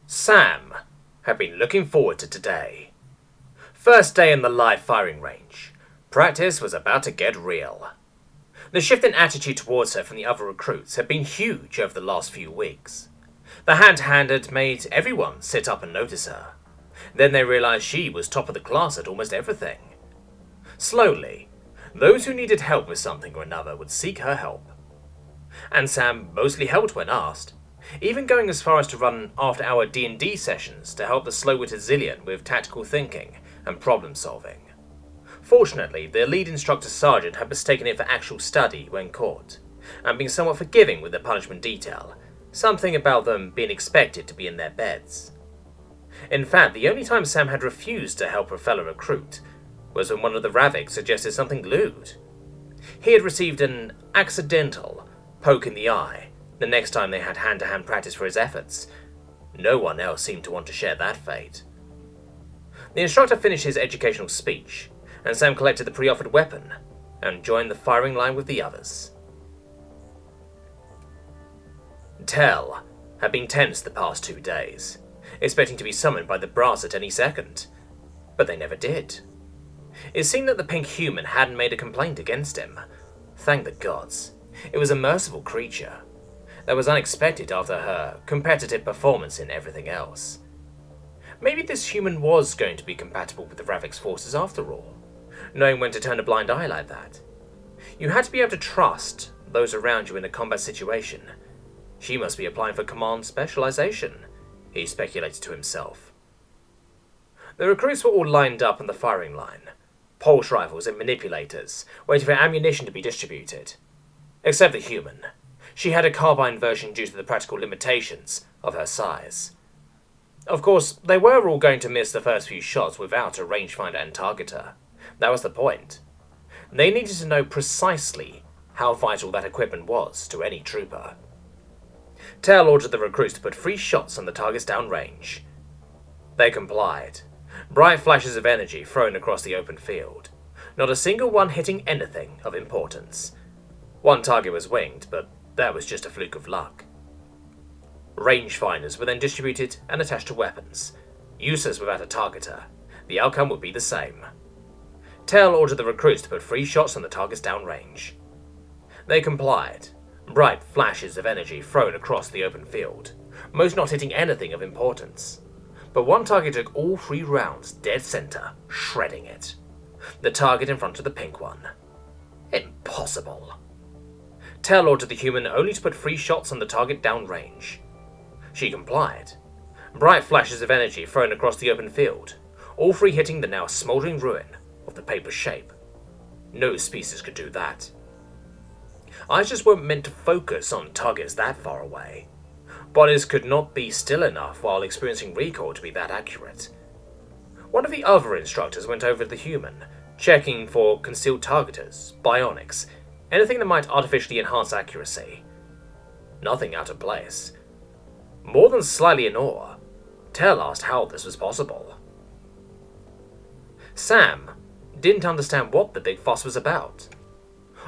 Sam had been looking forward to today. First day in the live firing range. Practice was about to get real. The shift in attitude towards her from the other recruits had been huge over the last few weeks. The hand-to-hand had made everyone sit up and notice her. Then they realized she was top of the class at almost everything. Slowly, those who needed help with something or another would seek her help. And Sam mostly helped when asked, even going as far as to run after-hour D&D sessions to help the slow-witted Zillion with tactical thinking and problem-solving. Fortunately, the lead instructor sergeant had mistaken it for actual study when caught, and been somewhat forgiving with the punishment detail, something about them being expected to be in their beds. In fact, the only time Sam had refused to help her fellow recruit was when one of the Raviks suggested something lewd. He had received an accidental poke in the eye the next time they had hand-to-hand practice for his efforts. No one else seemed to want to share that fate. The instructor finished his educational speech, and Sam collected the pre-offered weapon and joined the firing line with the others. Tell had been tense the past 2 days, expecting to be summoned by the brass at any second, but they never did. It seemed that the pink human hadn't made a complaint against him. Thank the gods. It was a merciful creature. That was unexpected after her competitive performance in everything else. Maybe this human was going to be compatible with the Ravik's forces after all, knowing when to turn a blind eye like that. You had to be able to trust those around you in a combat situation. She must be applying for command specialization, he speculated to himself. The recruits were all lined up on the firing line, pulse rifles and manipulators, waiting for ammunition to be distributed. Except the human. She had a carbine version due to the practical limitations of her size. Of course, they were all going to miss the first few shots without a rangefinder and targeter. That was the point. They needed to know precisely how vital that equipment was to any trooper. Tell ordered the recruits to put 3 shots on the targets downrange. They complied. Bright flashes of energy thrown across the open field. Not a single one hitting anything of importance. One target was winged, but that was just a fluke of luck. Rangefinders were then distributed and attached to weapons. Useless without a targeter. The outcome would be the same. Tell ordered the recruits to put 3 shots on the targets downrange. They complied. Bright flashes of energy thrown across the open field, most not hitting anything of importance. But one target took all 3 rounds dead center, shredding it. The target in front of the pink one. Impossible. Tell ordered the human only to put 3 shots on the target downrange. She complied. Bright flashes of energy thrown across the open field, all 3 hitting the now smouldering ruin of the paper shape. No species could do that. Eyes just weren't meant to focus on targets that far away. Bodies could not be still enough while experiencing recoil to be that accurate. One of the other instructors went over to the human, checking for concealed targeters, bionics, anything that might artificially enhance accuracy. Nothing out of place. More than slightly in awe, Tell asked how this was possible. Sam didn't understand what the big fuss was about.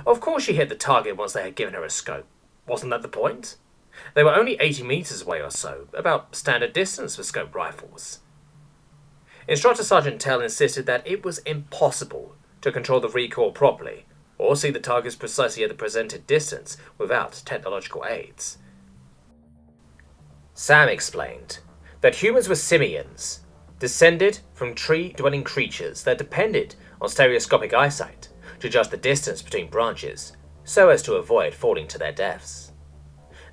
Of course she hit the target once they had given her a scope. Wasn't that the point? They were only 80 meters away or so, about standard distance for scope rifles. Instructor Sergeant Tell insisted that it was impossible to control the recoil properly, or see the targets precisely at the presented distance without technological aids. Sam explained that humans were simians, descended from tree-dwelling creatures that depended on stereoscopic eyesight to judge the distance between branches, so as to avoid falling to their deaths.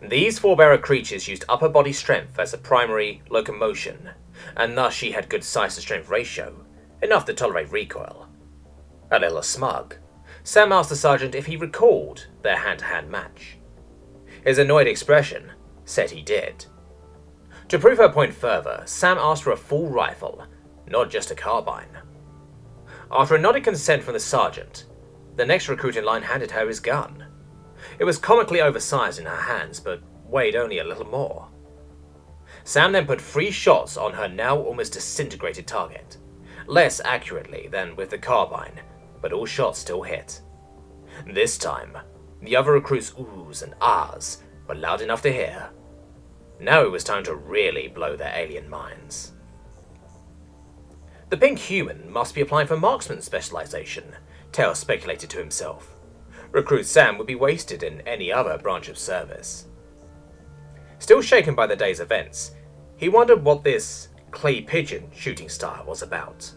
These forebearer creatures used upper body strength as a primary locomotion, and thus she had good size-to-strength ratio, enough to tolerate recoil. A little smug, Sam asked the sergeant if he recalled their hand-to-hand match. His annoyed expression said he did. To prove her point further, Sam asked for a full rifle, not just a carbine. After a nodded consent from the sergeant, the next recruit in line handed her his gun. It was comically oversized in her hands, but weighed only a little more. Sam then put 3 shots on her now almost disintegrated target, less accurately than with the carbine, but all shots still hit. This time, the other recruits' oohs and ahs were loud enough to hear. Now it was time to really blow their alien minds. The pink human must be applying for marksman specialization, Tails speculated to himself. Recruit Sam would be wasted in any other branch of service. Still shaken by the day's events, he wondered what this clay pigeon shooting star was about.